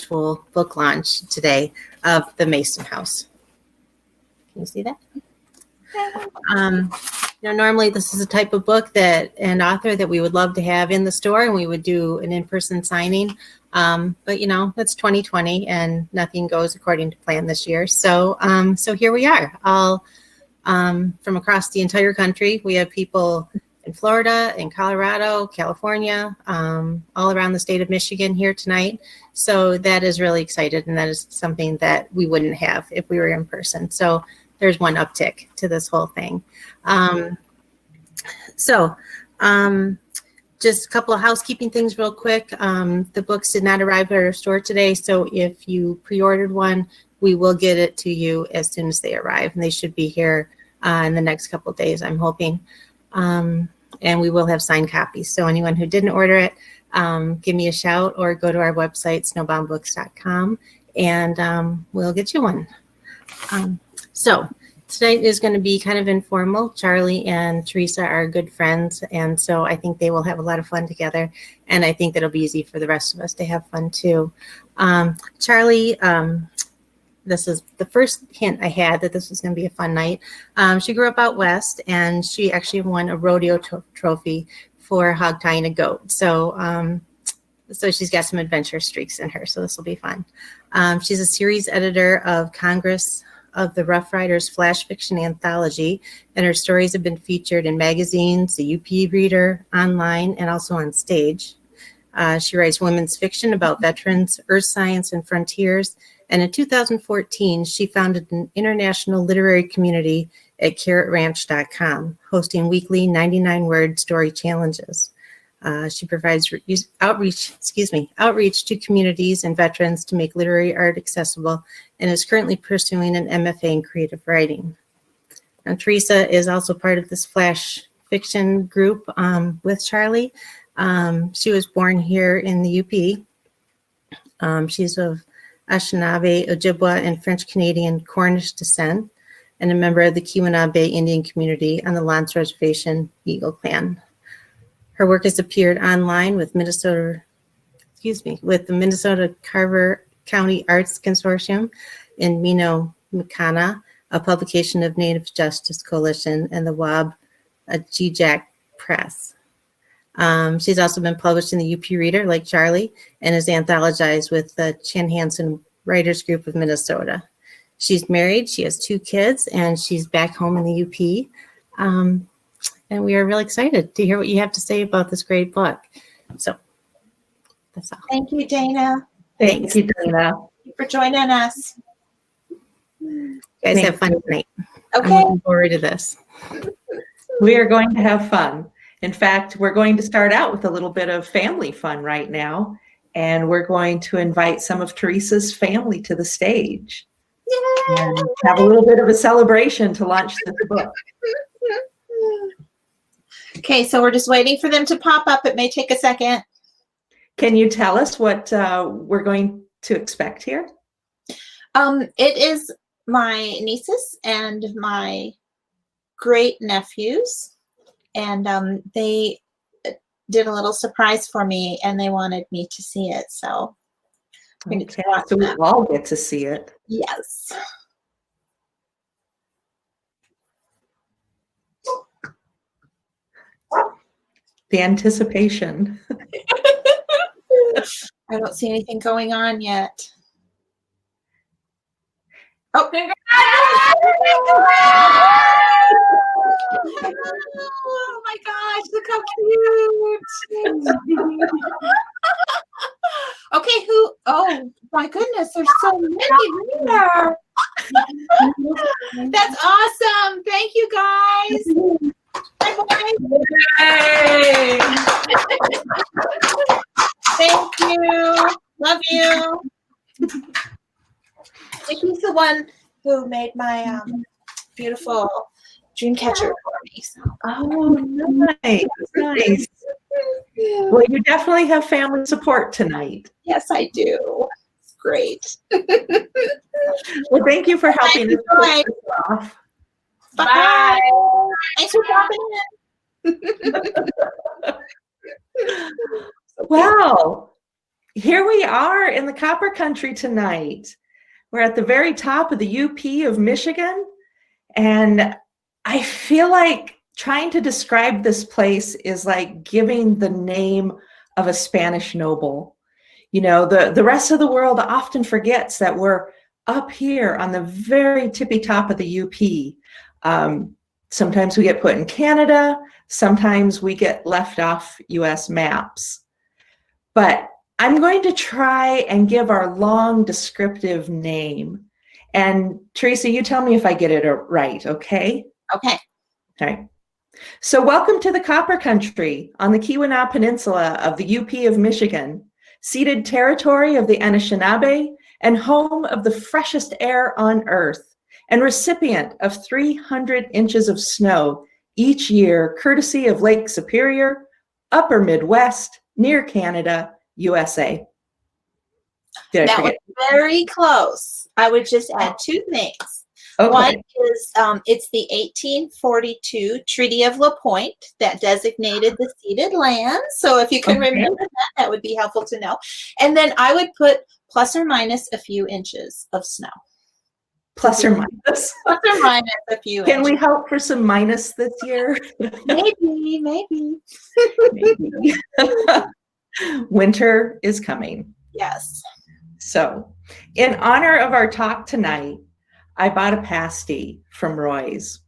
virtual book launch today of The Mason House. Can you see that? Normally this is a type of book that an author that we would love to have in the store, and we would do an in-person signing. But it's 2020 and nothing goes according to plan this year. So here we are, all from across the entire country. We have people in Florida, in Colorado, California, all around the state of Michigan here tonight. So that is really excited, and that is something that we wouldn't have if we were in person. So there's one uptick to this whole thing. Just a couple of housekeeping things real quick. The books did not arrive at our store today, so if you pre-ordered one, we will get it to you as soon as they arrive, and they should be here in the next couple of days, I'm hoping. And we will have signed copies. So anyone who didn't order it, give me a shout or go to our website, snowboundbooks.com, and we'll get you one. So tonight is going to be kind of informal. Charli and Theresa are good friends, and so I think they will have a lot of fun together, and I think that'll be easy for the rest of us to have fun too. Charli, this is the first hint I had that this was going to be a fun night. She grew up out west, and she actually won a rodeo trophy for hog tying a goat. So she's got some adventure streaks in her, so this will be fun. She's a series editor of Congress of the Rough Riders Flash Fiction Anthology, and her stories have been featured in magazines, the UP Reader, online, and also on stage. She writes women's fiction about veterans, earth science, and frontiers. And in 2014, she founded an international literary community at carrotranch.com, hosting weekly 99-word story challenges. She provides outreach to communities and veterans to make literary art accessible, and is currently pursuing an MFA in creative writing. And Theresa is also part of this flash fiction group with Charli. She was born here in the UP. She's of Anishinaabe, Ojibwe, and French-Canadian Cornish descent, and a member of the Keweenaw Bay Indian community on the L'Anse Reservation Eagle Clan. Her work has appeared online with the Minnesota Carver County Arts Consortium in Mino-Mikana, a publication of Native Justice Coalition, and the Wab-Ajijak Press. She's also been published in the UP Reader, like Charli, and is anthologized with the Chanhassen Writers Group of Minnesota. She's married, she has 2 kids, and she's back home in the UP. And we are really excited to hear what you have to say about this great book. So that's all. Thank you, Dana. Thank you, Dana. Thank you for joining us. You guys have fun tonight. Okay. I'm looking forward to this. We are going to have fun. In fact, we're going to start out with a little bit of family fun right now, and we're going to invite some of Theresa's family to the stage. Yay! And have a little bit of a celebration to launch this book. Okay, so we're just waiting for them to pop up. It may take a second. Can you tell us what we're going to expect here? It is my nieces and my great nephews, and they did a little surprise for me, and they wanted me to see it. So, okay, so we all get to see it. Yes. The anticipation. I don't see anything going on yet. Oh, oh my gosh, look how cute. Okay, oh my goodness, there's so many there. That's awesome. Thank you, guys. Yay. Thank you. Love you. He's the one who made my beautiful dream catcher for me. So. Oh, nice. Nice. Well, you definitely have family support tonight. Yes, I do. It's great. Well, thank you for helping us push this off. Bye. Thanks for dropping in. Wow. here we are in the Copper Country tonight. We're at the very top of the UP of Michigan, and I feel like trying to describe this place is like giving the name of a Spanish noble. You know, the rest of the world often forgets that we're up here on the very tippy top of the UP. Sometimes we get put in Canada, sometimes we get left off US maps. But I'm going to try and give our long descriptive name. And Theresa, you tell me if I get it right, okay? Okay. All right. So welcome to the Copper Country on the Keweenaw Peninsula of the UP of Michigan, ceded territory of the Anishinaabe and home of the freshest air on earth, and recipient of 300 inches of snow each year, courtesy of Lake Superior, Upper Midwest, near Canada, USA. Did I forget? Was very close. I would just add two things. Okay. One is it's the 1842 Treaty of La Pointe that designated the ceded land. So if you can remember that, that would be helpful to know. And then I would put plus or minus a few inches of snow. Plus or minus. Plus or minus a few Can inches. we hope for some minus this year? Maybe. Maybe. Winter is coming. Yes. So, in honor of our talk tonight, I bought a pasty from Roy's.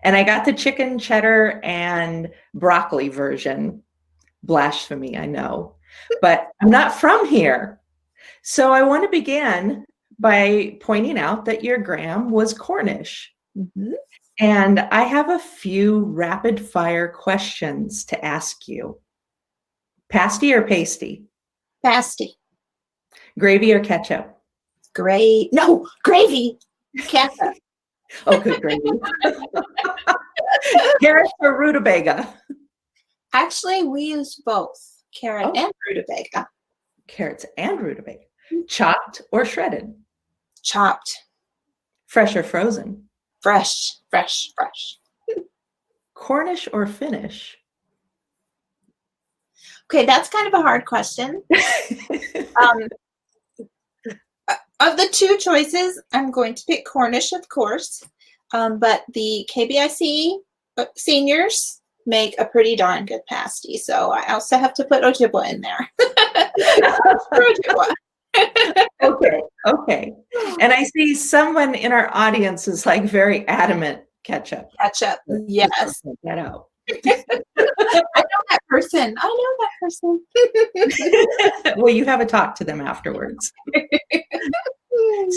And I got the chicken cheddar and broccoli version. Blasphemy, I know. But I'm not from here. So I want to begin by pointing out that your gram was Cornish. Mm-hmm. And I have a few rapid fire questions to ask you. Pasty or pasty? Pasty. Gravy or ketchup? Great. No, gravy. Ketchup. Oh, good gravy. Carrots or rutabaga? Actually, we use both carrot and rutabaga. Carrots and rutabaga. Chopped or shredded? Chopped. Fresh or frozen? Fresh. Cornish or Finnish? Okay, that's kind of a hard question. Of the two choices, I'm going to pick Cornish, of course. But the KBIC seniors make a pretty darn good pasty. So I also have to put Ojibwe in there. Ojibwe. Okay. And I see someone in our audience is like very adamant ketchup. Ketchup, yes. Check that out. I know that person. Well, you have a talk to them afterwards.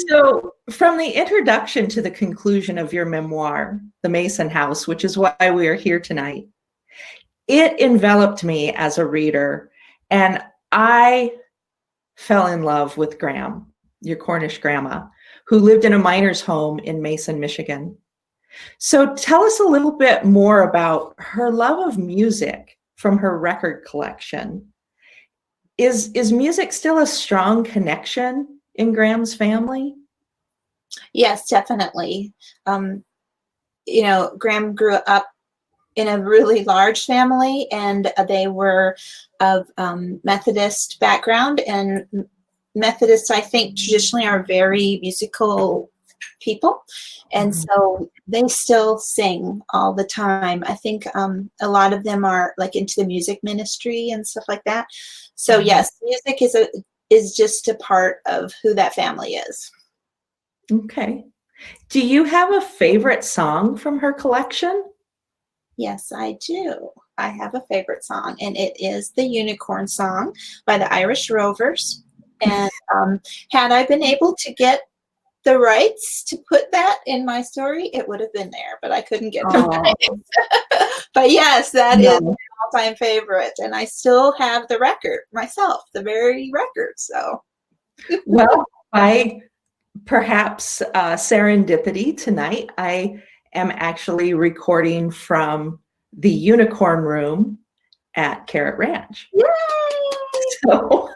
So, from the introduction to the conclusion of your memoir, The Mason House, which is why we are here tonight, it enveloped me as a reader, and I fell in love with Gram, your Cornish grandma, who lived in a miner's home in Mason, Michigan. So tell us a little bit more about her love of music from her record collection. Is music still a strong connection in Gram's family? Yes, definitely. Gram grew up in a really large family, and they were of Methodist background, and Methodists, I think, traditionally are very musical people, and so they still sing all the time. I think a lot of them are like into the music ministry and stuff like that. So yes, music is just a part of who that family is. Okay. Do you have a favorite song from her collection? Yes, I do. I have a favorite song, and it is the Unicorn Song by the Irish Rovers. And had I been able to get the rights to put that in my story, it would have been there, but I couldn't get the rights. But yes, that is my all-time favorite, and I still have the record myself, the very record. So, well, by perhaps serendipity tonight, I am actually recording from the Unicorn Room at Carrot Ranch. Yay! So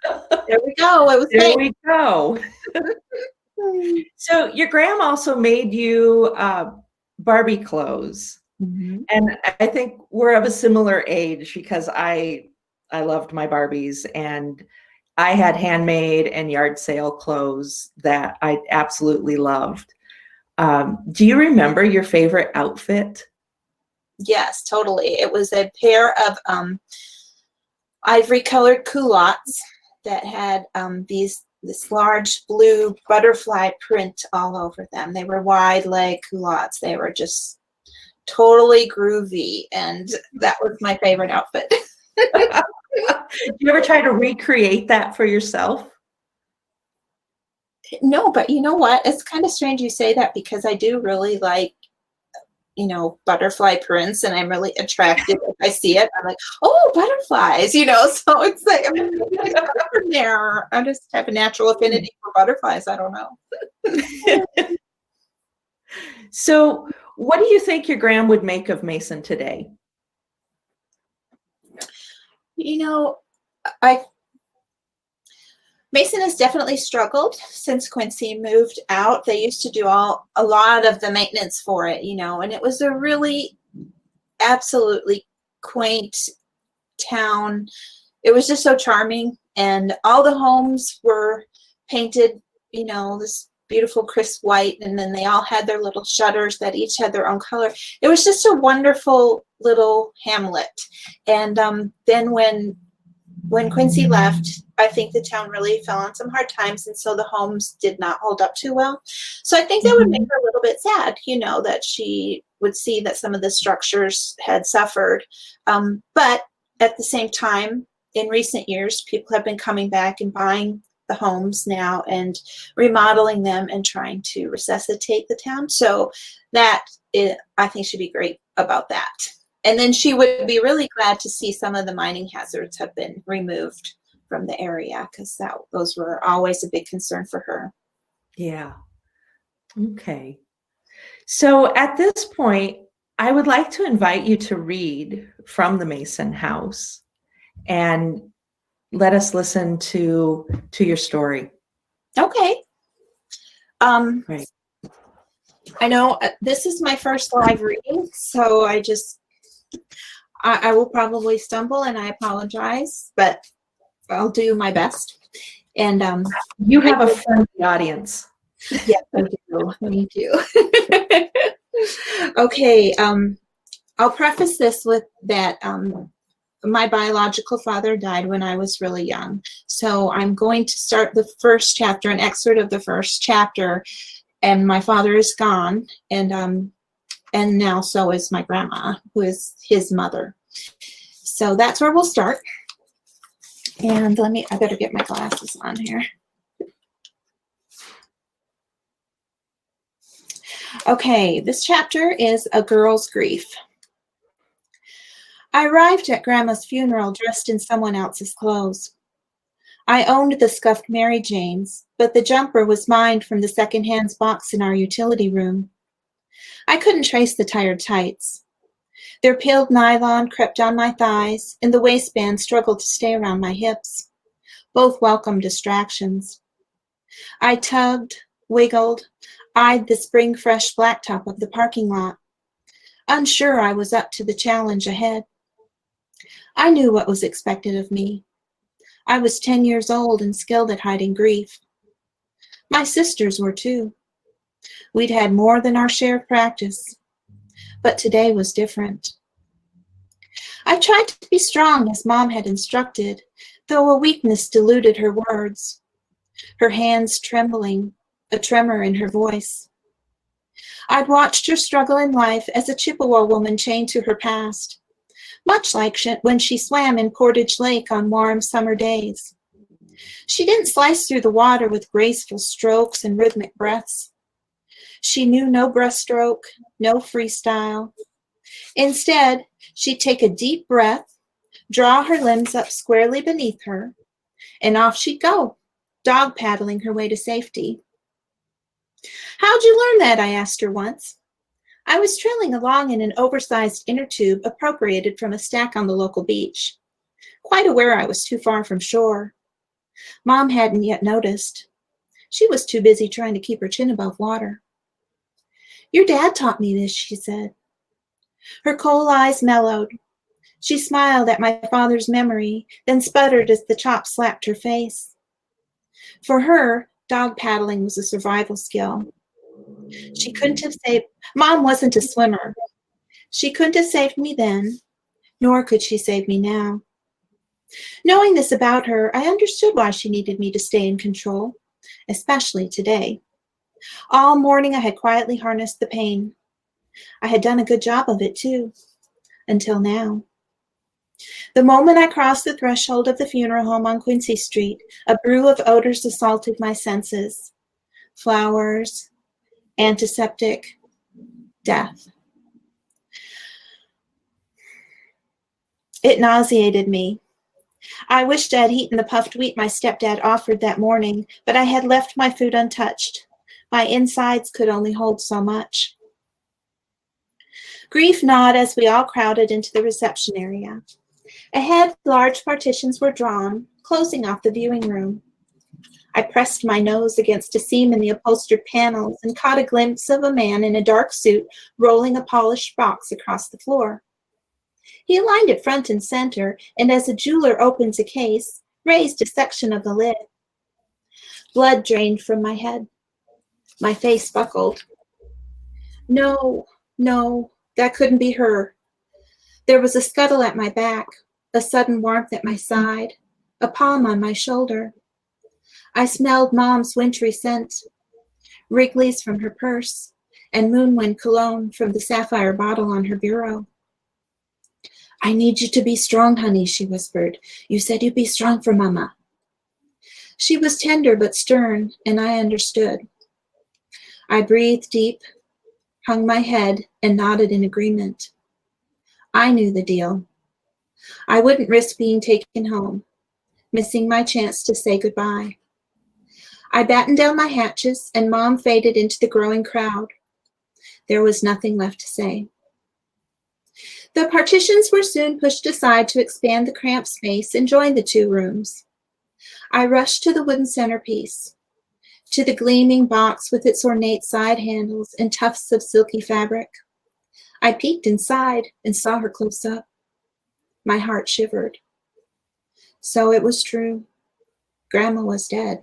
there we go. It was there we go. So your gram also made you Barbie clothes. Mm-hmm. And I think we're of a similar age because I loved my Barbies, and I had handmade and yard sale clothes that I absolutely loved. Do you remember your favorite outfit? Yes, totally. It was a pair of ivory colored culottes that had this large blue butterfly print all over them. They were wide leg culottes. They were just totally groovy, and that was my favorite outfit. Did you ever try to recreate that for yourself? No, but you know what? It's kind of strange you say that, because I do really like, butterfly prints, and I'm really attracted. If I see it, I'm like, oh, butterflies, so it's like, I mean, maybe it's from there. I just have a natural affinity for butterflies. I don't know. So what do you think your gram would make of Mason today? Mason has definitely struggled since Quincy moved out. They used to do a lot of the maintenance for it, and it was a really absolutely quaint town. It was just so charming, and all the homes were painted, this beautiful crisp white, and then they all had their little shutters that each had their own color. It was just a wonderful little hamlet. And then when Quincy left, I think the town really fell on some hard times, and so the homes did not hold up too well. So I think that would make her a little bit sad, that she would see that some of the structures had suffered. But at the same time, in recent years, people have been coming back and buying the homes now and remodeling them and trying to resuscitate the town. So that I think should be great about that. And then she would be really glad to see some of the mining hazards have been removed from the area, because those were always a big concern for her. Yeah. Okay. So at this point, I would like to invite you to read from the Mason house and let us listen to your story. Okay. Right. I know this is my first live reading, so I will probably stumble, and I apologize, but I'll do my best. And you have a friendly audience. Yes, I do. Thank you. Okay. I'll preface this with that my biological father died when I was really young. So I'm going to start the first chapter, an excerpt of the first chapter, and my father is gone, and now so is my grandma, who is his mother. So that's where we'll start. And I better get my glasses on here. Okay, this chapter is A Girl's Grief. I arrived at Grandma's funeral dressed in someone else's clothes. I owned the scuffed Mary Janes, but the jumper was mine from the second-hand box in our utility room. I couldn't trace the tired tights. Their peeled nylon crept down my thighs, and the waistband struggled to stay around my hips. Both welcome distractions. I tugged, wiggled, eyed the spring-fresh blacktop of the parking lot, unsure I was up to the challenge ahead. I knew what was expected of me. I was 10 years old and skilled at hiding grief. My sisters were too. We'd had more than our share of practice, but today was different. I tried to be strong as Mom had instructed, though a weakness diluted her words, her hands trembling, a tremor in her voice. I'd watched her struggle in life as a Chippewa woman chained to her past, much like when she swam in Portage Lake on warm summer days. She didn't slice through the water with graceful strokes and rhythmic breaths. She knew no breaststroke, no freestyle. Instead, she'd take a deep breath, draw her limbs up squarely beneath her, and off she'd go, dog paddling her way to safety. "How'd you learn that?" I asked her once. I was trailing along in an oversized inner tube appropriated from a stack on the local beach, quite aware I was too far from shore. Mom hadn't yet noticed. She was too busy trying to keep her chin above water. "Your dad taught me this," she said. Her coal eyes mellowed. She smiled at my father's memory, then sputtered as the chop slapped her face. For her, dog paddling was a survival skill. She couldn't have saved, Mom wasn't a swimmer. She couldn't have saved me then, nor could she save me now. Knowing this about her, I understood why she needed me to stay in control, especially today. All morning I had quietly harnessed the pain. I had done a good job of it too, until now. The moment I crossed the threshold of the funeral home on Quincy Street, a brew of odors assaulted my senses. Flowers, antiseptic, death. It nauseated me. I wished I had eaten the puffed wheat my stepdad offered that morning, but I had left my food untouched. My insides could only hold so much. Grief gnawed as we all crowded into the reception area. Ahead, large partitions were drawn, closing off the viewing room. I pressed my nose against a seam in the upholstered panels and caught a glimpse of a man in a dark suit rolling a polished box across the floor. He aligned it front and center, and as a jeweler opens a case, raised a section of the lid. Blood drained from my head. My face buckled. No, that couldn't be her. There was a scuttle at my back, a sudden warmth at my side, a palm on my shoulder. I smelled Mom's wintry scent, Wrigley's from her purse, and Moonwind cologne from the sapphire bottle on her bureau. I need you to be strong, honey, she whispered. You said you'd be strong for Mama. She was tender but stern, and I understood. I breathed deep, hung my head, and nodded in agreement. I knew the deal. I wouldn't risk being taken home, missing my chance to say goodbye. I battened down my hatches, and Mom faded into the growing crowd. There was nothing left to say. The partitions were soon pushed aside to expand the cramped space and join the two rooms. I rushed to the wooden centerpiece, to the gleaming box with its ornate side handles and tufts of silky fabric. I peeked inside and saw her close up. My heart shivered. So it was true. Grandma was dead.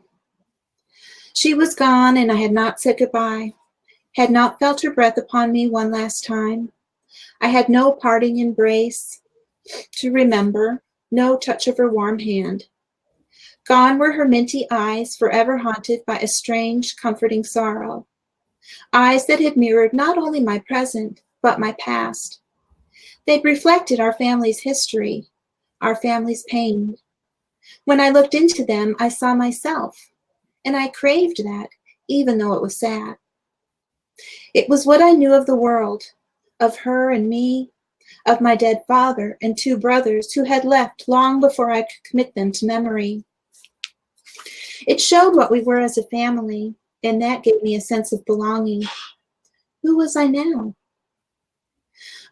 She was gone, and I had not said goodbye, had not felt her breath upon me one last time. I had no parting embrace to remember, no touch of her warm hand. Gone were her minty eyes, forever haunted by a strange, comforting sorrow. Eyes that had mirrored not only my present, but my past. They'd reflected our family's history, our family's pain. When I looked into them, I saw myself, and I craved that, even though it was sad. It was what I knew of the world, of her and me, of my dead father and two brothers who had left long before I could commit them to memory. It showed what we were as a family, and that gave me a sense of belonging. Who was I now?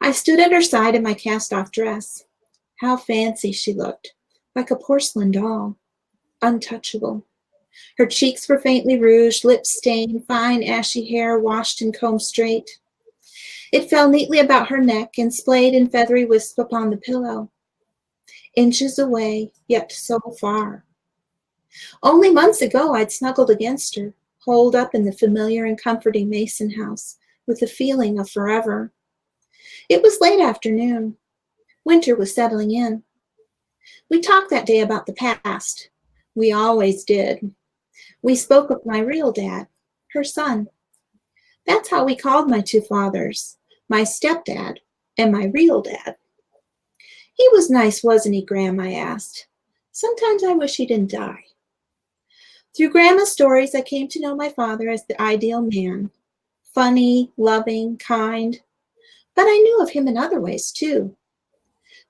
I stood at her side in my cast-off dress. How fancy she looked, like a porcelain doll, untouchable. Her cheeks were faintly rouged, lips stained, fine ashy hair washed and combed straight. It fell neatly about her neck and splayed in feathery wisp upon the pillow. Inches away, yet so far. Only months ago I'd snuggled against her, holed up in the familiar and comforting Mason house, with a feeling of forever. It was late afternoon. Winter was settling in. We talked that day about the past. We always did. We spoke of my real dad, her son. That's how we called my two fathers, my stepdad and my real dad. He was nice, wasn't he, Graham? I asked. Sometimes I wish he didn't die. Through Grandma's stories, I came to know my father as the ideal man. Funny, loving, kind. But I knew of him in other ways, too.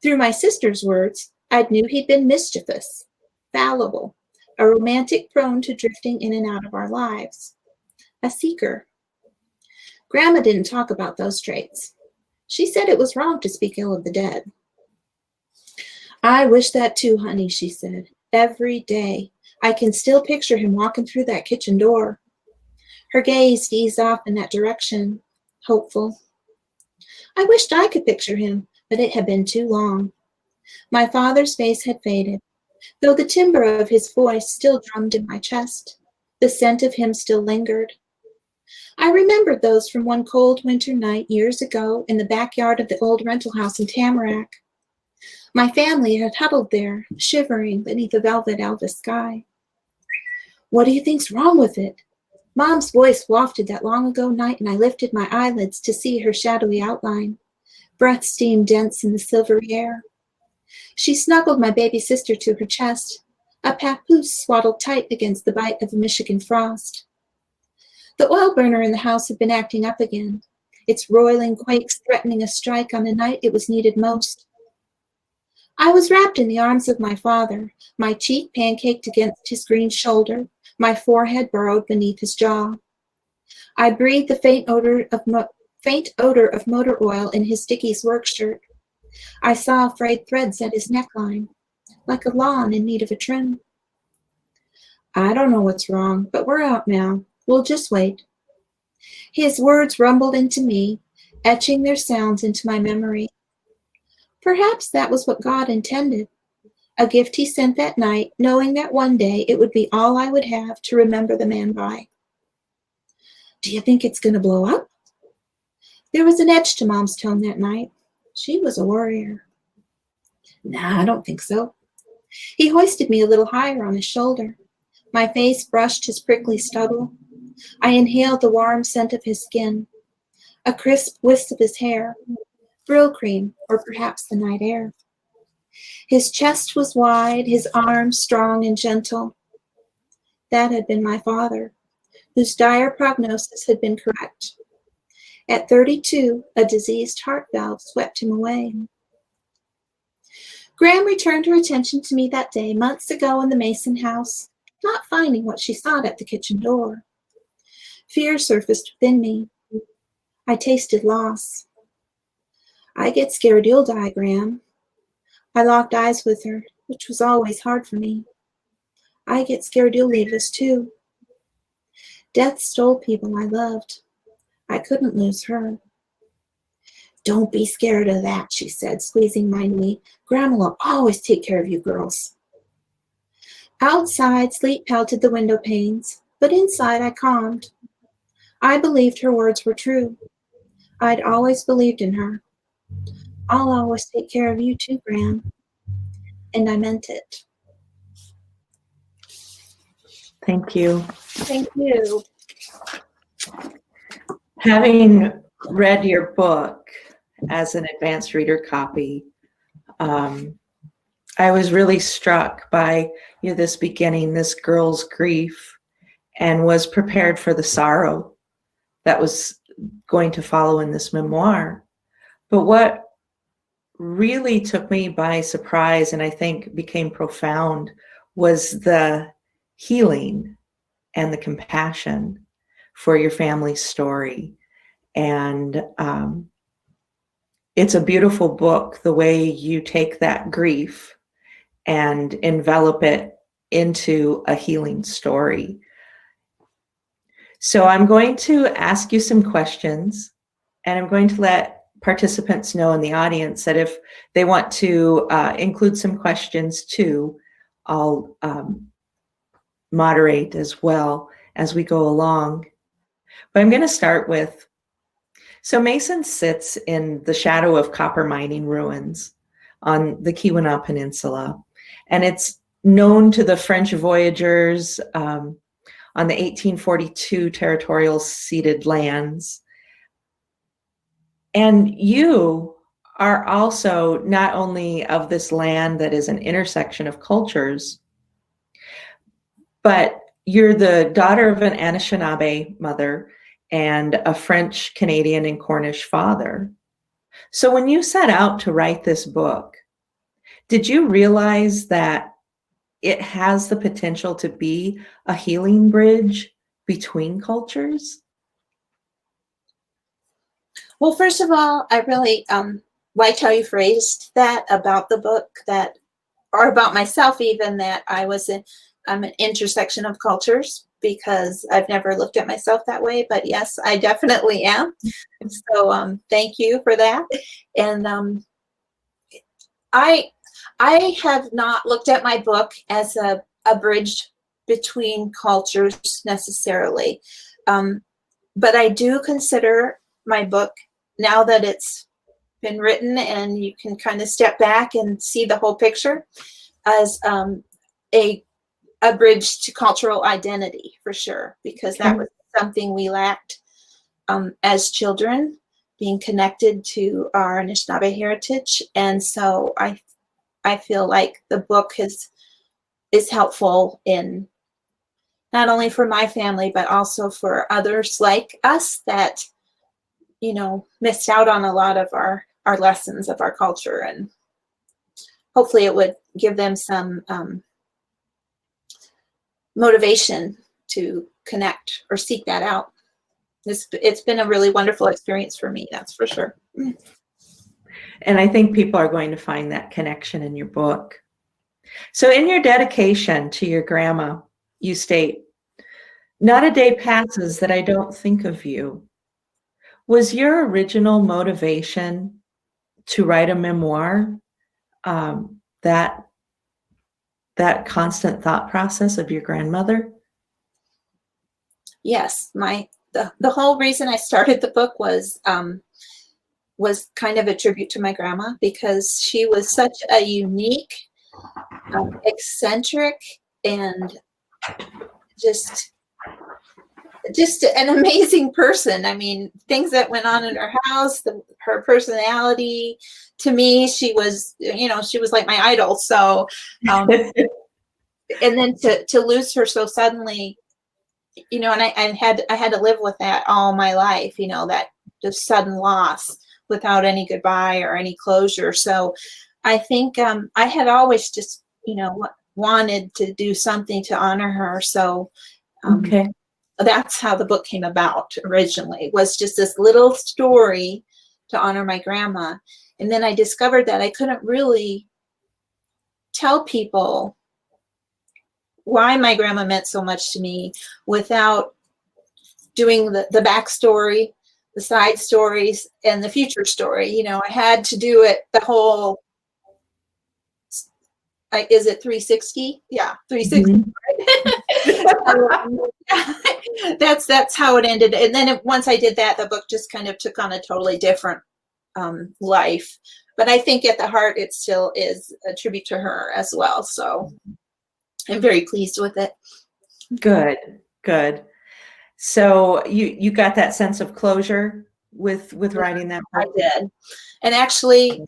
Through my sister's words, I knew he'd been mischievous, fallible, a romantic prone to drifting in and out of our lives, a seeker. Grandma didn't talk about those traits. She said it was wrong to speak ill of the dead. I wish that too, honey, she said. Every day. I can still picture him walking through that kitchen door. Her gaze eased off in that direction, hopeful. I wished I could picture him, but it had been too long. My father's face had faded, though the timbre of his voice still drummed in my chest. The scent of him still lingered. I remembered those from one cold winter night years ago in the backyard of the old rental house in Tamarack. My family had huddled there, shivering beneath a velvet Elvis sky. What do you think's wrong with it? Mom's voice wafted that long ago night, and I lifted my eyelids to see her shadowy outline. Breath steamed dense in the silvery air. She snuggled my baby sister to her chest, a papoose swaddled tight against the bite of a Michigan frost. The oil burner in the house had been acting up again, its roiling quakes threatening a strike on the night it was needed most. I was wrapped in the arms of my father, my cheek pancaked against his green shoulder, my forehead burrowed beneath his jaw. I breathed the faint odor of motor oil in his Dickies work shirt. I saw frayed threads at his neckline, like a lawn in need of a trim. I don't know what's wrong, but we're out now. We'll just wait. His words rumbled into me, etching their sounds into my memory. Perhaps that was what God intended, a gift he sent that night, knowing that one day it would be all I would have to remember the man by. Do you think it's going to blow up? There was an edge to Mom's tone that night. She was a warrior. Nah, I don't think so. He hoisted me a little higher on his shoulder. My face brushed his prickly stubble. I inhaled the warm scent of his skin, a crisp wisp of his hair, brill cream, or perhaps the night air. His chest was wide, his arms strong and gentle. That had been my father, whose dire prognosis had been correct. At 32, a diseased heart valve swept him away. Graham returned her attention to me that day, months ago in the Mason house, not finding what she sought at the kitchen door. Fear surfaced within me. I tasted loss. I get scared you'll die, Graham. I locked eyes with her, which was always hard for me. I get scared you'll leave us too. Death stole people I loved. I couldn't lose her. Don't be scared of that, she said, squeezing my knee. Grandma will always take care of you girls. Outside, sleet pelted the window panes, but inside I calmed. I believed her words were true. I'd always believed in her. I'll always take care of you too, Graham. And I meant it. Thank you. Thank you. Having read your book as an advanced reader copy, I was really struck by this beginning, this girl's grief, and was prepared for the sorrow that was going to follow in this memoir. But what really took me by surprise, and I think became profound, was the healing and the compassion for your family's story. And it's a beautiful book, the way you take that grief and envelop it into a healing story. So I'm going to ask you some questions, and I'm going to let participants know in the audience that if they want to include some questions too, I'll moderate as well as we go along. But I'm going to start with, so Mason sits in the shadow of copper mining ruins on the Upper Peninsula, and it's known to the French voyagers on the 1842 territorial ceded lands. And you are also not only of this land that is an intersection of cultures, but you're the daughter of an Anishinaabe mother and a French, Canadian, and Cornish father. So when you set out to write this book, did you realize that it has the potential to be a healing bridge between cultures? Well, first of all, I really liked how you phrased that about the book, that, or about myself even, that I'm an intersection of cultures, because I've never looked at myself that way, but yes, I definitely am. So thank you for that. And I I have not looked at my book as a bridge between cultures necessarily. But I do consider my book, now that it's been written and you can kind of step back and see the whole picture, as a bridge to cultural identity for sure, because that was something we lacked as children, being connected to our Anishinaabe heritage. And so I feel like the book is helpful in not only for my family, but also for others like us that, you know, missed out on a lot of our lessons of our culture. And hopefully it would give them some motivation to connect or seek that out. It's been a really wonderful experience for me, that's for sure. And I think people are going to find that connection in your book. So in your dedication to your grandma, you state, "Not a day passes that I don't think of you." Was your original motivation to write a memoir, that constant thought process of your grandmother? Yes, the whole reason I started the book was kind of a tribute to my grandma, because she was such a unique, eccentric, and just an amazing person. I mean, things that went on in her house, her personality. To me, she was like my idol. So, and then to lose her so suddenly, you know, and I had to live with that all my life, you know, that just sudden loss without any goodbye or any closure. So I think I had always just, you know, wanted to do something to honor her. So that's how the book came about originally, was just this little story to honor my grandma. And then I discovered that I couldn't really tell people why my grandma meant so much to me without doing the backstory, the side stories, and the future story. You know, I had to do it the whole, is it 360? Yeah, 360. Mm-hmm. That's how it ended. And then once I did that, the book just kind of took on a totally different life. But I think at the heart, it still is a tribute to her as well. So I'm very pleased with it. Good. So you got that sense of closure with writing that book? I did. And actually,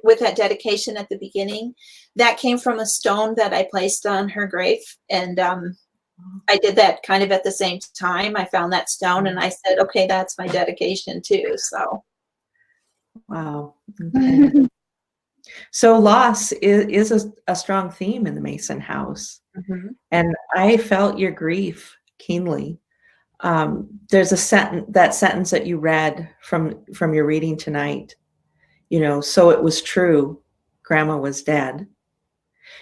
with that dedication at the beginning, that came from a stone that I placed on her grave. And I did that kind of at the same time. I found that stone and I said, okay, that's my dedication too. So. Wow. Okay. So loss is a strong theme in the Mason house. Mm-hmm. And I felt your grief keenly. There's that sentence that you read from your reading tonight, you know, so it was true, Grandma was dead.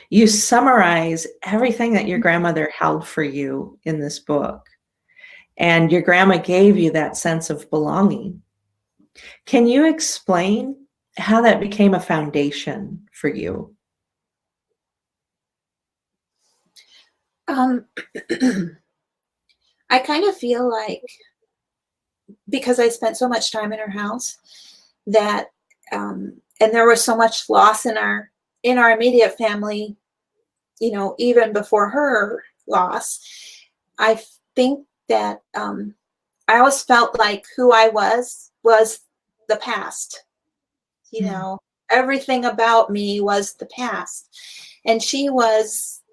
You summarize everything that your grandmother held for you in this book, and your grandma gave you that sense of belonging. Can you explain how that became a foundation for you? I kind of feel like, because I spent so much time in her house, that and there was so much loss in our immediate family, you know, even before her loss. I think that I always felt like who I was the past. You know, everything about me was the past, and she was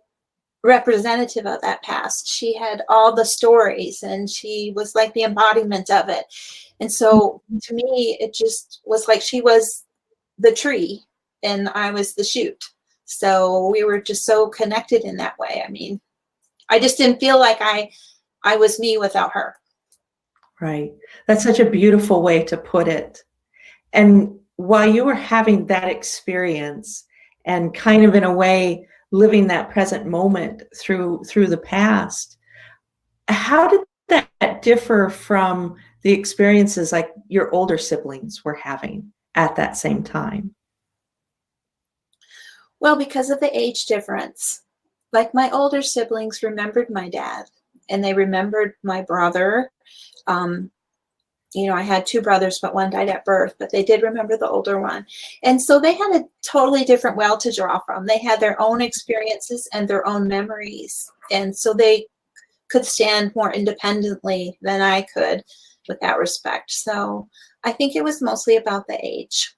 representative of that past. She had all the stories and she was like the embodiment of it. And so to me, it just was like she was the tree and I was the shoot. So we were just so connected in that way. I mean, I just didn't feel like I was me without her. Right. That's such a beautiful way to put it. And while you were having that experience and kind of in a way living that present moment through the past, how did that differ from the experiences like your older siblings were having at that same time? Well, because of the age difference. Like my older siblings remembered my dad and they remembered my brother. You know, I had two brothers, but one died at birth, but they did remember the older one. And so they had a totally different well to draw from. They had their own experiences and their own memories. And so they could stand more independently than I could with that respect. So I think it was mostly about the age.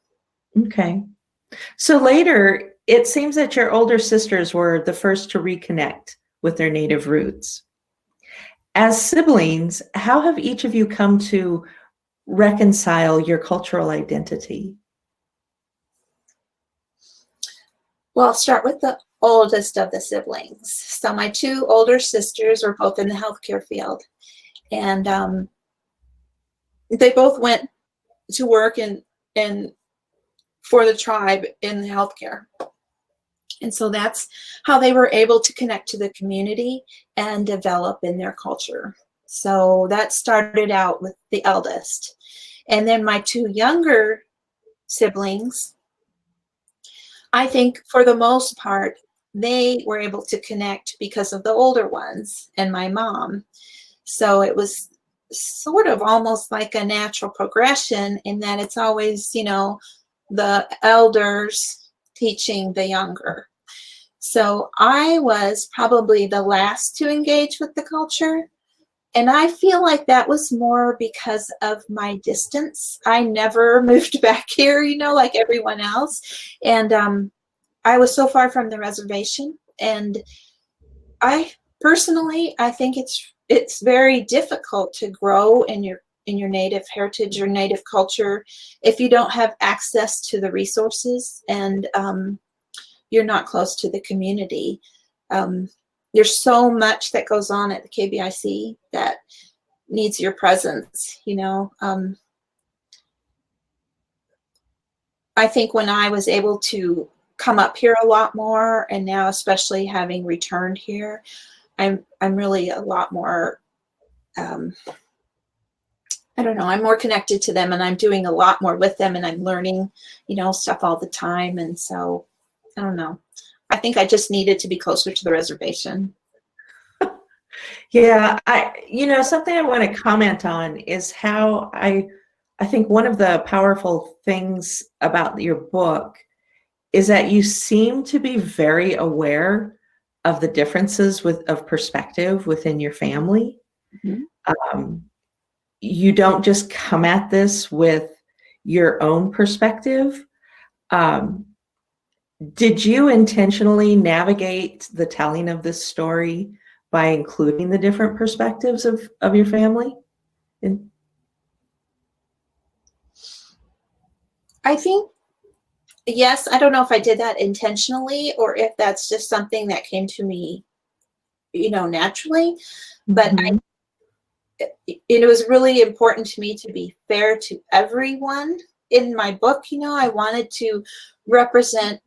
Okay. So later, it seems that your older sisters were the first to reconnect with their native roots. As siblings, how have each of you come to reconcile your cultural identity? Well, I'll start with the oldest of the siblings. So my two older sisters were both in the healthcare field, and they both went to work in for the tribe in the healthcare. And so that's how they were able to connect to the community and develop in their culture. So that started out with the eldest. And then my two younger siblings, I think for the most part, they were able to connect because of the older ones and my mom. So it was sort of almost like a natural progression in that it's always, you know, the elders teaching the younger. So I was probably the last to engage with the culture. And I feel like that was more because of my distance. I never moved back here, you know, like everyone else. And I was so far from the reservation. And I personally, I think it's very difficult to grow in your native heritage or native culture if you don't have access to the resources and you're not close to the community. There's so much that goes on at the KBIC that needs your presence, you know. I think when I was able to come up here a lot more, and now especially having returned here, I'm really a lot more, I don't know, I'm more connected to them and I'm doing a lot more with them and I'm learning, you know, stuff all the time. And so, I don't know. I think I just needed to be closer to the reservation. Yeah, something I want to comment on is how I think one of the powerful things about your book is that you seem to be very aware of the differences of perspective within your family. Mm-hmm. You don't just come at this with your own perspective. Did you intentionally navigate the telling of this story by including the different perspectives of your family? I think, yes, I don't know if I did that intentionally or if that's just something that came to me, you know, naturally. But Mm-hmm. It was really important to me to be fair to everyone in my book. You know, I wanted to represent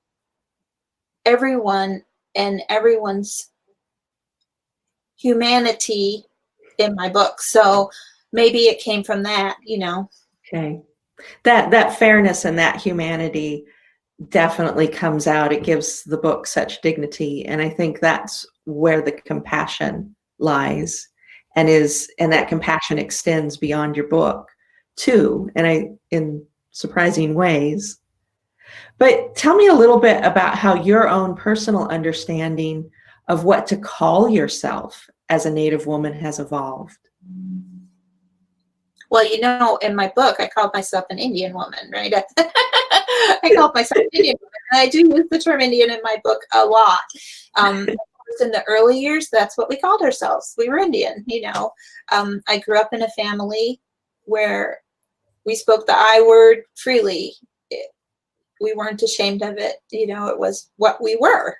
everyone and everyone's humanity in my book. So maybe it came from that, you know. Okay. That fairness and that humanity definitely comes out. It gives the book such dignity. And I think that's where the compassion lies and that compassion extends beyond your book too. And in surprising ways. But tell me a little bit about how your own personal understanding of what to call yourself as a Native woman has evolved. Well, you know, in my book, I called myself an Indian woman, right? I called myself an Indian woman. And I do use the term Indian in my book a lot. Of course, in the early years, that's what we called ourselves. We were Indian, you know. I grew up in a family where we spoke the I word freely. We weren't ashamed of it. You know, it was what we were.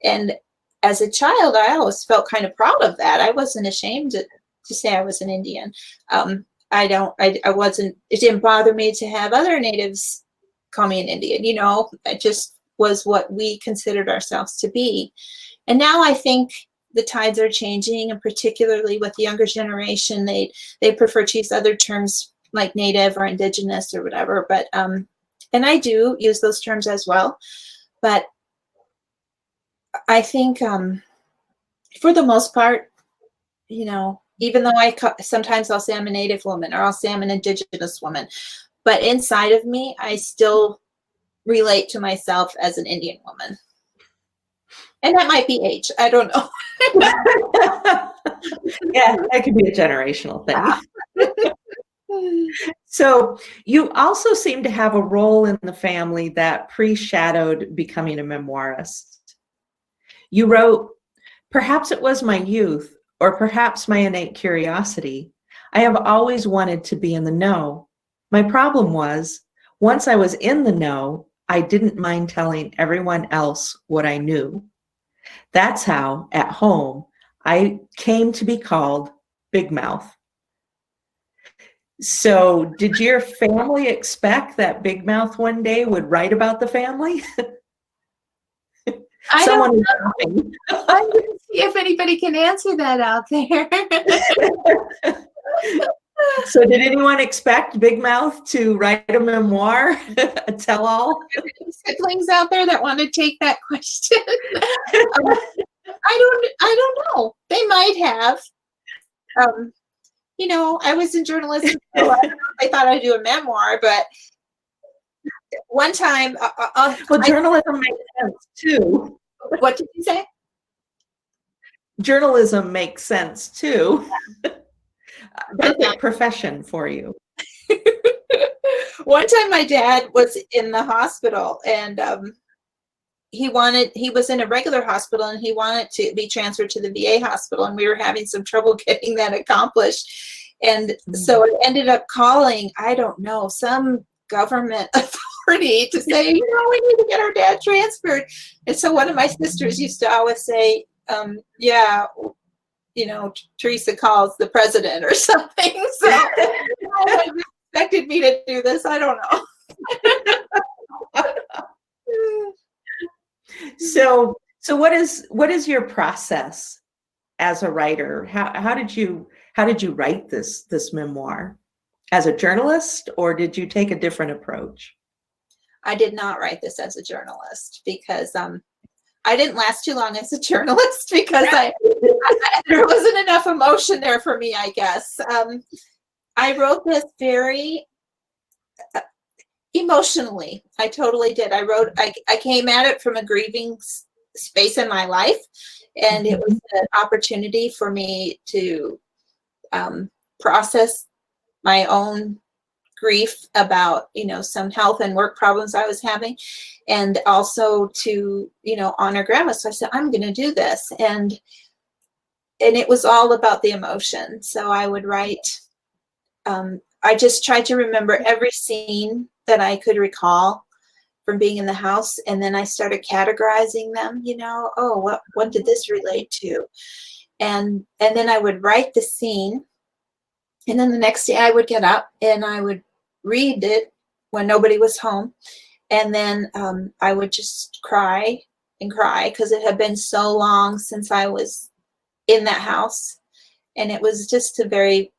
And as a child, I always felt kind of proud of that. I wasn't ashamed to say I was an Indian. It didn't bother me to have other natives call me an Indian, you know, it just was what we considered ourselves to be. And now I think the tides are changing, and particularly with the younger generation, they prefer to use other terms like native or indigenous or whatever. But, and I do use those terms as well, but I think for the most part, even though sometimes I'll say I'm a Native woman or I'll say I'm an Indigenous woman, but inside of me, I still relate to myself as an Indian woman. And that might be age. I don't know. Yeah, that could be a generational thing. So you also seem to have a role in the family that pre-shadowed becoming a memoirist. You wrote, "Perhaps it was my youth, or perhaps my innate curiosity. I have always wanted to be in the know. My problem was, once I was in the know, I didn't mind telling everyone else what I knew. That's how, at home, I came to be called Big Mouth." So did your family expect that Big Mouth one day would write about the family? I Someone don't is know. I'm going to see if anybody can answer that out there. So did anyone expect Big Mouth to write a memoir, a tell-all? Siblings out there that want to take that question? I don't know. They might have. I was in journalism, so I don't know if they thought I'd do a memoir, but one time, Well, journalism makes sense too. what did you say? Journalism makes sense too. Perfect profession for you. One time my dad was in the hospital and he was in a regular hospital and he wanted to be transferred to the VA hospital, and we were having some trouble getting that accomplished. And so it ended up calling, I don't know, some government authority to say, we need to get our dad transferred. And so one of my sisters used to always say, Theresa calls the president or something. So they expected me to do this. I don't know. So what is your process as a writer? How did you write this memoir? As a journalist, or did you take a different approach? I did not write this as a journalist because I didn't last too long as a journalist because there wasn't enough emotion there for me, I guess. I wrote this very emotionally. I totally did. I came at it from a grieving space in my life, and it was an opportunity for me to process my own grief about, some health and work problems I was having, and also to, honor grandma. So I said, I'm going to do this. And it was all about the emotion. So I would write, I just tried to remember every scene that I could recall from being in the house. And then I started categorizing them, what did this relate to? And then I would write the scene. And then the next day I would get up and I would read it when nobody was home. And then I would just cry and cry because it had been so long since I was in that house. And it was just a very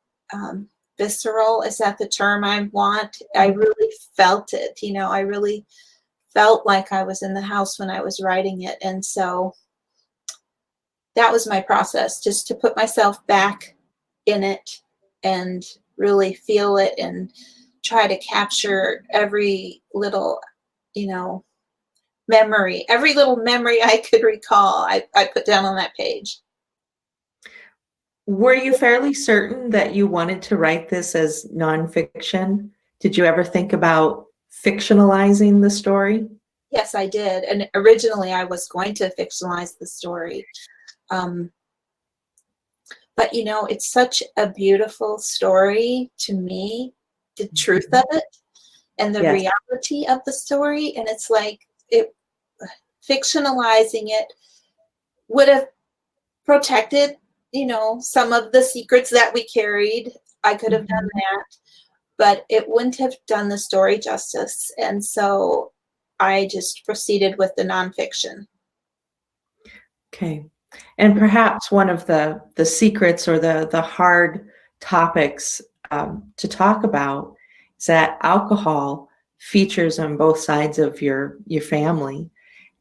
visceral, is that the term I want? I really felt it, I really felt like I was in the house when I was writing it. And so that was my process, just to put myself back in it and really feel it and try to capture every little, memory, every little memory I could recall, I put down on that page. Were you fairly certain that you wanted to write this as nonfiction? Did you ever think about fictionalizing the story? Yes, I did. And originally I was going to fictionalize the story. But, it's such a beautiful story to me, the truth of it and the reality of the story. And it's like fictionalizing it would have protected, some of the secrets that we carried. I could have done that, but it wouldn't have done the story justice. And so I just proceeded with the nonfiction. Okay. And perhaps one of the secrets or the hard topics to talk about is that alcohol features on both sides of your family.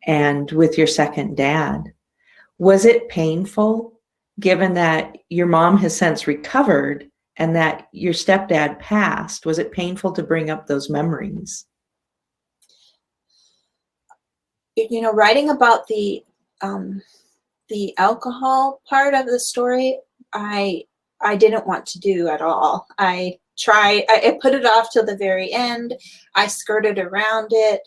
and with your second dad. Was it painful, given that your mom has since recovered and that your stepdad passed? Was it painful to bring up those memories? You know, writing about the alcohol part of the story, I didn't want to do at all. I put it off till the very end. I skirted around it.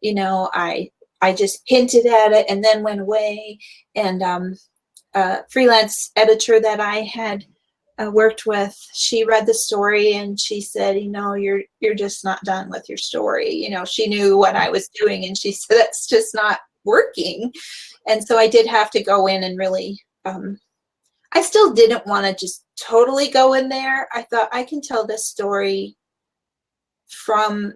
You know, I just hinted at it and then went away. And a freelance editor that I had worked with, she read the story and she said, you know, you're just not done with your story. You know, she knew what I was doing and she said, that's just not working. And so I did have to go in and really, I still didn't want to just totally go in there. I thought I can tell this story from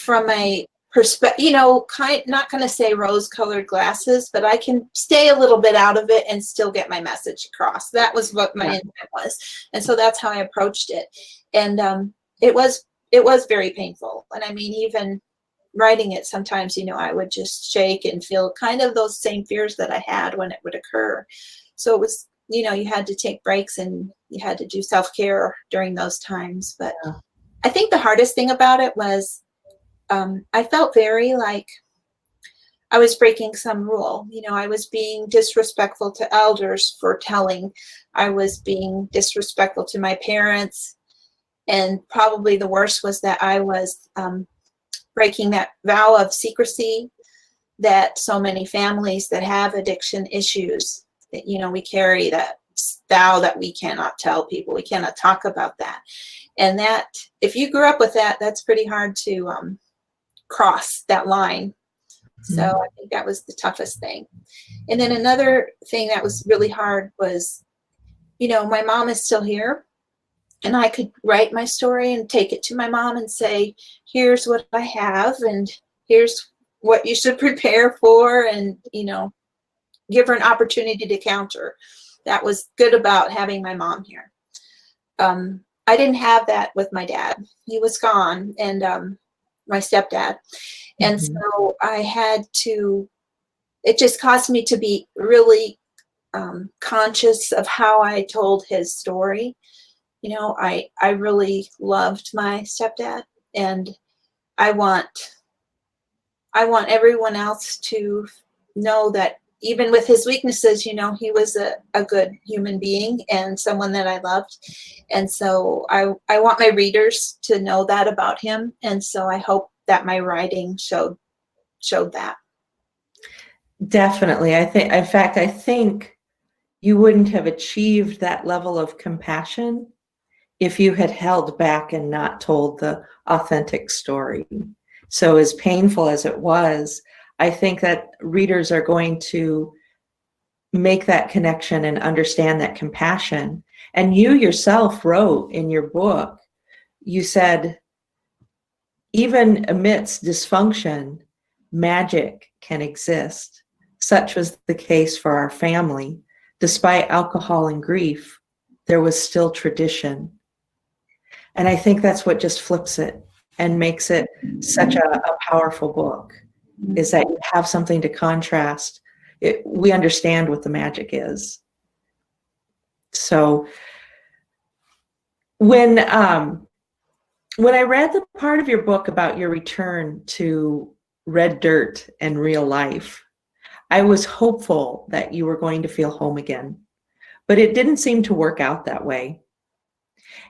a perspective, you know, not going to say rose-colored glasses, but I can stay a little bit out of it and still get my message across. That was what my intent was. And so that's how I approached it. And it was very painful. And I mean, even writing it, sometimes, you know, I would just shake and feel kind of those same fears that I had when it would occur. So it was, you know, you had to take breaks and you had to do self-care during those times. But I think the hardest thing about it was I felt very like I was breaking some rule. You know, I was being disrespectful to elders for telling. I was being disrespectful to my parents. And probably the worst was that I was breaking that vow of secrecy that so many families that have addiction issues, that, you know, we carry that vow that we cannot tell people. We cannot talk about that. And that, if you grew up with that, that's pretty hard to cross that line. So I think that was the toughest thing. And then another thing that was really hard was, you know, my mom is still here and I could write my story and take it to my mom and say, here's what I have and here's what you should prepare for, and, you know, give her an opportunity to counter. That was good about having my mom here. I didn't have that with my dad. He was gone, and my stepdad. And so I had to, it just caused me to be really conscious of how I told his story. You know, I really loved my stepdad, and I want everyone else to know that even with his weaknesses, you know, he was a good human being and someone that I loved. And so I want my readers to know that about him. And so I hope that my writing showed that. Definitely. I think you wouldn't have achieved that level of compassion if you had held back and not told the authentic story. So as painful as it was, I think that readers are going to make that connection and understand that compassion. And you yourself wrote in your book, you said, even amidst dysfunction, magic can exist. Such was the case for our family. Despite alcohol and grief, there was still tradition. And I think that's what just flips it and makes it such a powerful book, is that you have something to contrast. We understand what the magic is. So when I read the part of your book about your return to red dirt and real life, I was hopeful that you were going to feel home again, but it didn't seem to work out that way.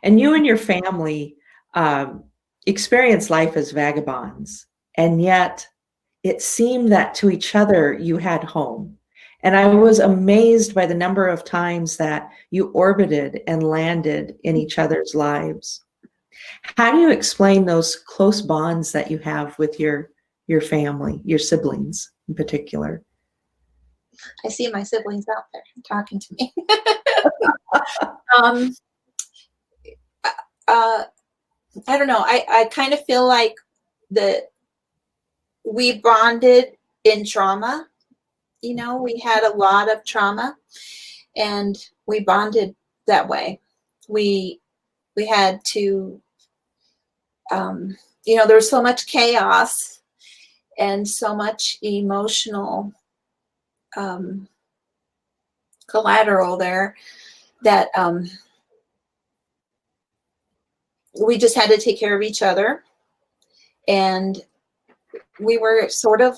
And you and your family experienced life as vagabonds, and yet it seemed that to each other you had home. And I was amazed by the number of times that you orbited and landed in each other's lives. How do you explain those close bonds that you have with your family, your siblings in particular? I see my siblings out there talking to me. I don't know. I kind of feel like we bonded in trauma. You know, we had a lot of trauma and we bonded that way. We had to, you know, there was so much chaos, and so much emotional collateral there that we just had to take care of each other. And we were sort of,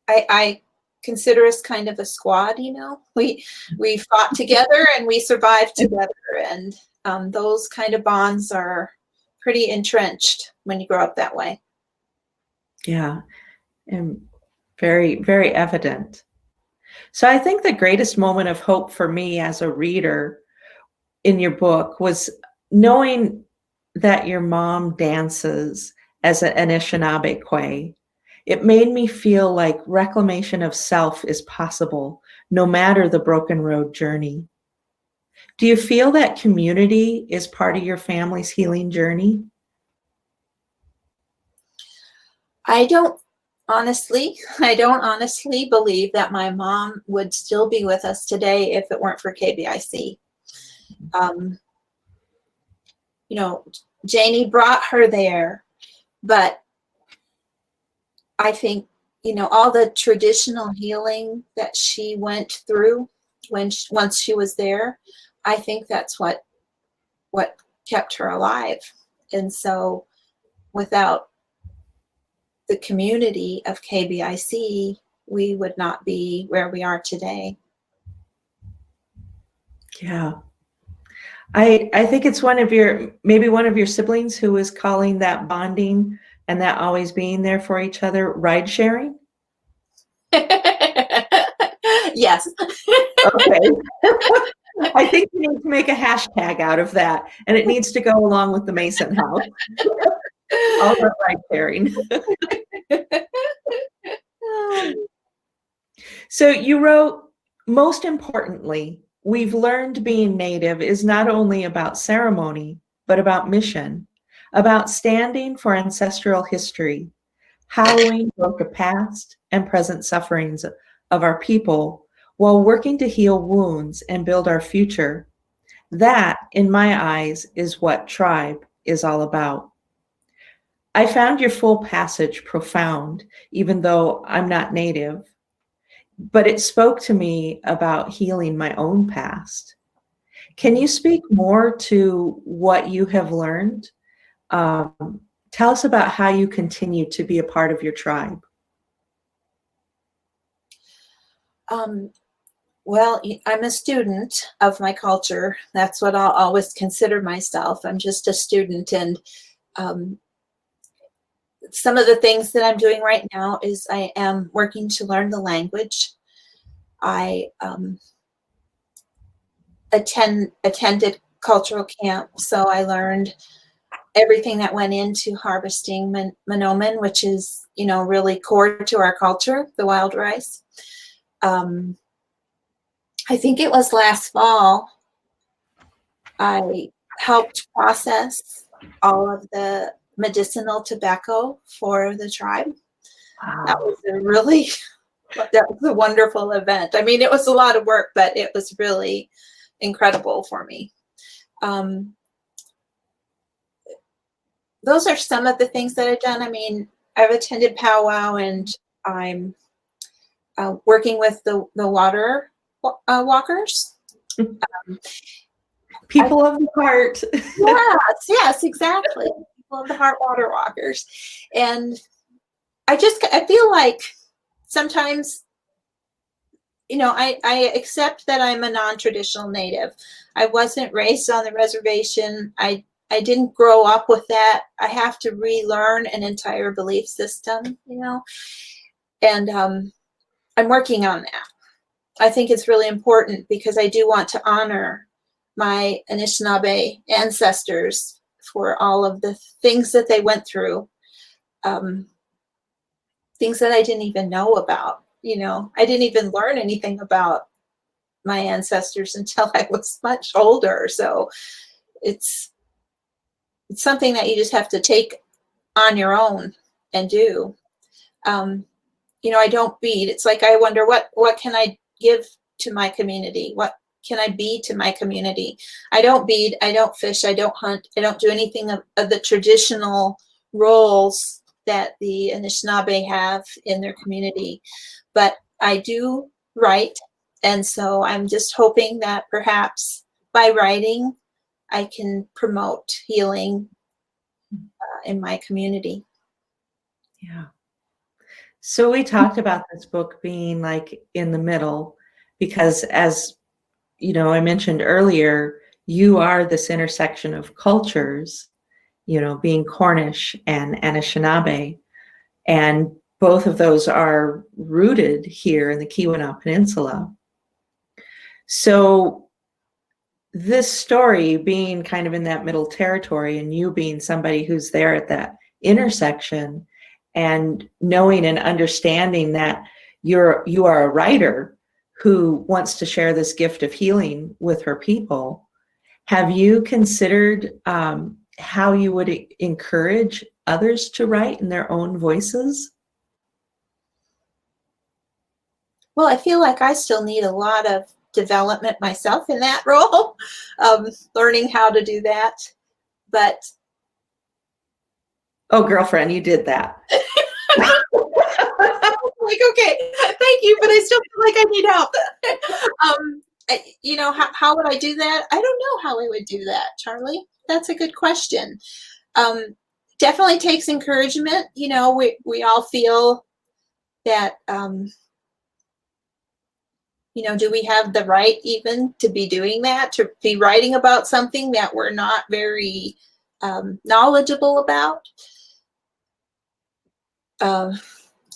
I consider us kind of a squad, you know. We fought together and we survived together, and those kind of bonds are pretty entrenched when you grow up that way. Yeah, and very, very evident. So I think the greatest moment of hope for me as a reader in your book was knowing that your mom dances as an Anishinaabe. It made me feel like reclamation of self is possible, no matter the broken road journey. Do you feel that community is part of your family's healing journey? I don't honestly believe that my mom would still be with us today if it weren't for KBIC. You know, Janie brought her there, but I think, you know, all the traditional healing that she went through once she was there, I think that's what kept her alive. And so without the community of KBIC, we would not be where we are today. Yeah. I think it's maybe one of your siblings who is calling that bonding and that always being there for each other ride sharing. Yes. Okay. I think we need to make a hashtag out of that, and it needs to go along with the Mason house. All about ride sharing. So you wrote, most importantly, we've learned being Native is not only about ceremony, but about mission, about standing for ancestral history, hallowing both the past and present sufferings of our people while working to heal wounds and build our future. That, in my eyes, is what tribe is all about. I found your full passage profound, even though I'm not Native, but it spoke to me about healing my own past. Can you speak more to what you have learned? Tell us about how you continue to be a part of your tribe. Well, I'm a student of my culture. That's what I'll always consider myself. I'm just a student. And some of the things that I'm doing right now is I am working to learn the language. I attended cultural camp, so I learned everything that went into harvesting manomen, which is, you know, really core to our culture, the wild rice. I think it was last fall, I helped process all of the medicinal tobacco for the tribe. Wow. That was a wonderful event. I mean, it was a lot of work, but it was really incredible for me. Those are some of the things that I've done. I mean, I've attended powwow, and I'm working with the water walkers. People of the heart. Yes, exactly. People of the heart water walkers. And I feel like sometimes, you know, I accept that I'm a non-traditional Native. I wasn't raised on the reservation. I didn't grow up with that. I have to relearn an entire belief system, you know, and I'm working on that. I think it's really important because I do want to honor my Anishinaabe ancestors for all of the things that they went through, things that I didn't even know about. You know, I didn't even learn anything about my ancestors until I was much older. So it's something that you just have to take on your own and do. You know, I don't bead. It's like I wonder what can I give to my community? What can I be to my community? I don't bead, I don't fish, I don't hunt, I don't do anything of the traditional roles that the Anishinaabe have in their community. But I do write, and so I'm just hoping that perhaps by writing, I can promote healing in my community. Yeah. So we talked about this book being like in the middle because, as you know, I mentioned earlier, you are this intersection of cultures, you know, being Cornish and Anishinaabe, and both of those are rooted here in the Keweenaw Peninsula. So this story being kind of in that middle territory, and you being somebody who's there at that intersection, and knowing and understanding that you are a writer who wants to share this gift of healing with her people, have you considered how you would encourage others to write in their own voices? Well, I feel like I still need a lot of development myself in that role, learning how to do that. But oh, girlfriend, you did that. like, okay, thank you, but I still feel like I need help. You know, how would I do that? I don't know how I would do that, Charlie. That's a good question. Definitely takes encouragement. You know, we all feel that, you know, do we have the right even to be doing that, to be writing about something that we're not very knowledgeable about?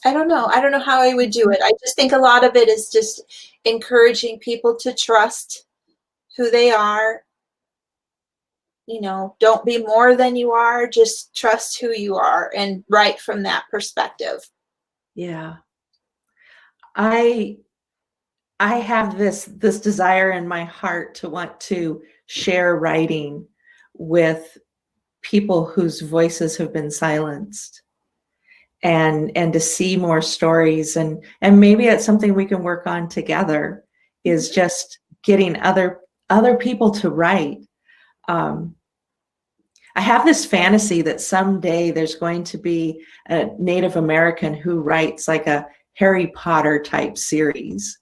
I don't know. I don't know how I would do it. I just think a lot of it is just encouraging people to trust who they are. You know, don't be more than you are. Just trust who you are and write from that perspective. Yeah. I have this desire in my heart to want to share writing with people whose voices have been silenced, and to see more stories, and maybe it's something we can work on together, is just getting other people to write. I have this fantasy that someday there's going to be a Native American who writes like a Harry Potter type series,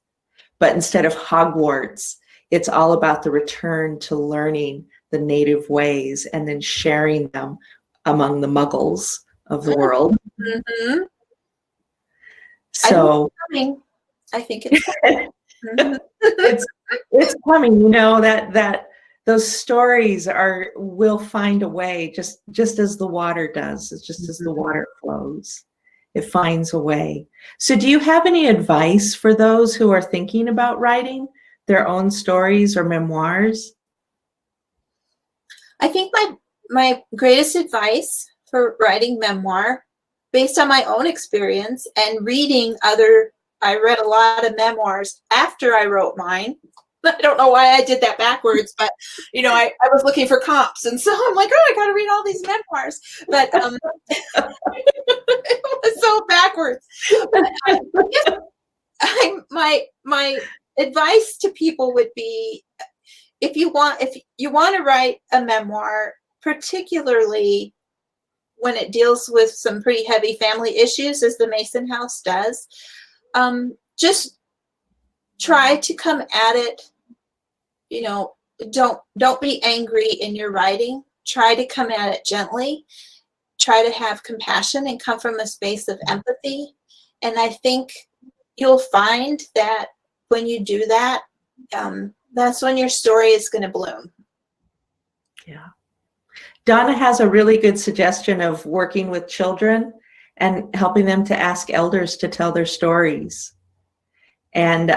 but instead of Hogwarts, it's all about the return to learning the native ways and then sharing them among the muggles of the world. Mm-hmm. So I think it's coming. it's coming, you know, that those stories will find a way, just as the water does. It's just as the water flows, it finds a way. So do you have any advice for those who are thinking about writing their own stories or memoirs? I think my greatest advice for writing memoir, based on my own experience and reading I read a lot of memoirs after I wrote mine. I don't know why I did that backwards, but you know, I was looking for comps, and so I'm like, oh, I got to read all these memoirs. But it was so backwards. But my advice to people would be, if you want to write a memoir, particularly when it deals with some pretty heavy family issues, as the Mason House does, just try to come at it. You know, don't be angry in your writing. Try to come at it gently. Try to have compassion and come from a space of empathy. And I think you'll find that when you do that, that's when your story is going to bloom. Yeah. Donna has a really good suggestion of working with children and helping them to ask elders to tell their stories. And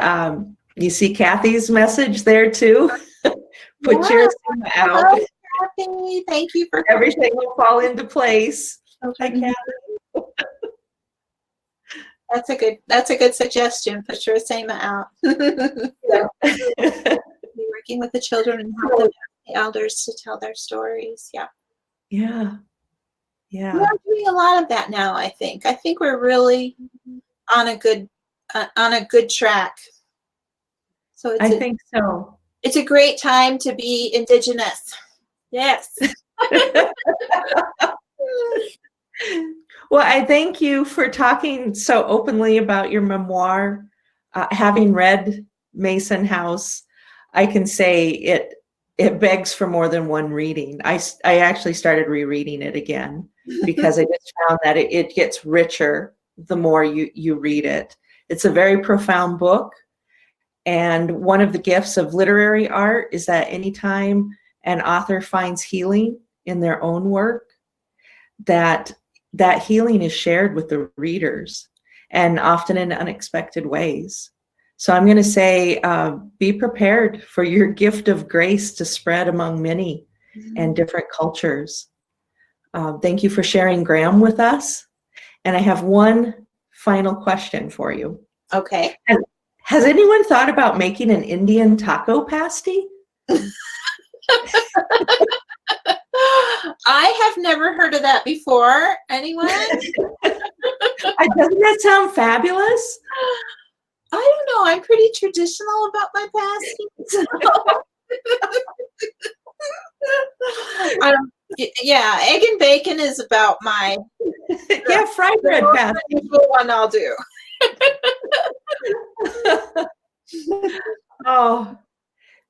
you see Kathy's message there too. Put your out. Oh, Kathy, thank you for everything will fall into place. Okay, Kathy. That's a good suggestion. Put your assignment out. Yeah. Be working with the children and help them ask the elders to tell their stories. Yeah. Yeah. Yeah. We're doing a lot of that now, I think. I think we're really on a good track. So I think so. It's a great time to be Indigenous. Yes. Well, I thank you for talking so openly about your memoir. Having read Mason House, I can say it begs for more than one reading. I actually started rereading it again because I just found that it gets richer the more you read it. It's a very profound book. And one of the gifts of literary art is that anytime an author finds healing in their own work, that healing is shared with the readers, and often in unexpected ways. So I'm going to say, be prepared for your gift of grace to spread among many and different cultures. Thank you for sharing Graham with us. And I have one final question for you. Okay. Has anyone thought about making an Indian taco pasty? I have never heard of that before. Anyone? Doesn't that sound fabulous? I don't know. I'm pretty traditional about my pasties. Yeah, egg and bacon is about my Yeah, fried bread pasty. usual one I'll do. Oh,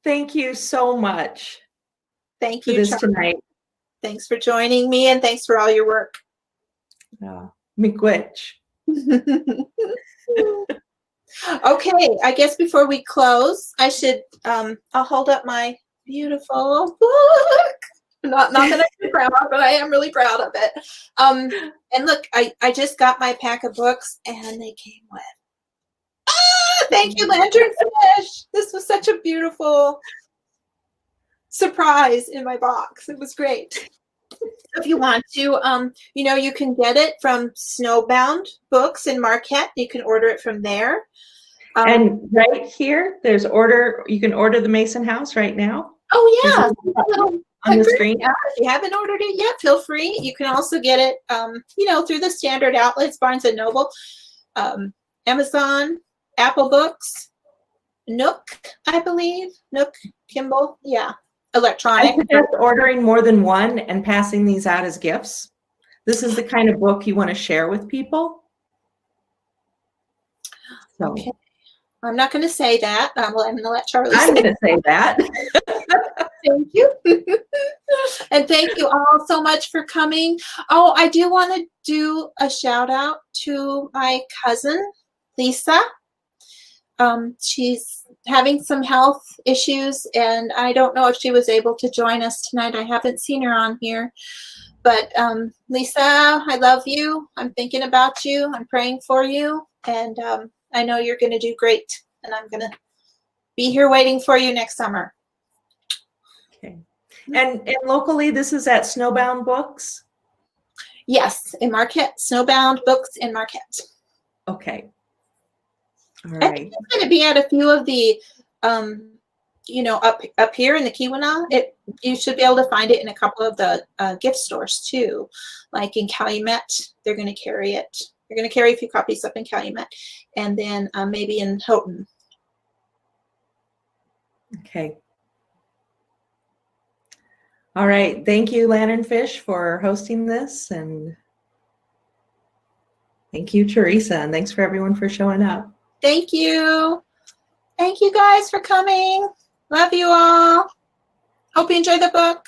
thank you so much Thank for you, this Charli. tonight. Thanks for joining me, and thanks for all your work. Miigwech. Okay, I guess before we close, I should I'll hold up my beautiful book. Not that I'm too proud, but I am really proud of it. And look, I just got my pack of books, and they came with. Thank you, Lanternfish. This was such a beautiful surprise in my box. It was great. If you want to, you can get it from Snowbound Books in Marquette. You can order it from there. And right here, there's you can order the Mason House right now. Oh, yeah. On the screen. Yeah, if you haven't ordered it yet, feel free. You can also get it, through the standard outlets, Barnes & Noble, Amazon, Apple Books, Nook, I believe. Nook, Kindle, yeah. Electronic. I suggest ordering more than one and passing these out as gifts. This is the kind of book you want to share with people. So. Okay. I'm not going to say that. Well, I'm going to let Charli I'm say going to say that. Thank you. And thank you all so much for coming. Oh, I do want to do a shout out to my cousin, Lisa. She's having some health issues, and I don't know if she was able to join us tonight. I haven't seen her on here. But Lisa, I love you. I'm thinking about you. I'm praying for you. And I know you're going to do great. And I'm going to be here waiting for you next summer. Okay. And locally, this is at Snowbound Books? Yes, in Marquette. Snowbound Books in Marquette. Okay. All I right. think it's going to be at a few of the, up here in the Keweenaw. You should be able to find it in a couple of the gift stores too. Like in Calumet, they're going to carry it. They're going to carry a few copies up in Calumet, and then maybe in Houghton. Okay. All right. Thank you, Lanternfish, for hosting this, and thank you, Theresa, and thanks for everyone for showing up. Thank you. Thank you guys for coming. Love you all. Hope you enjoy the book.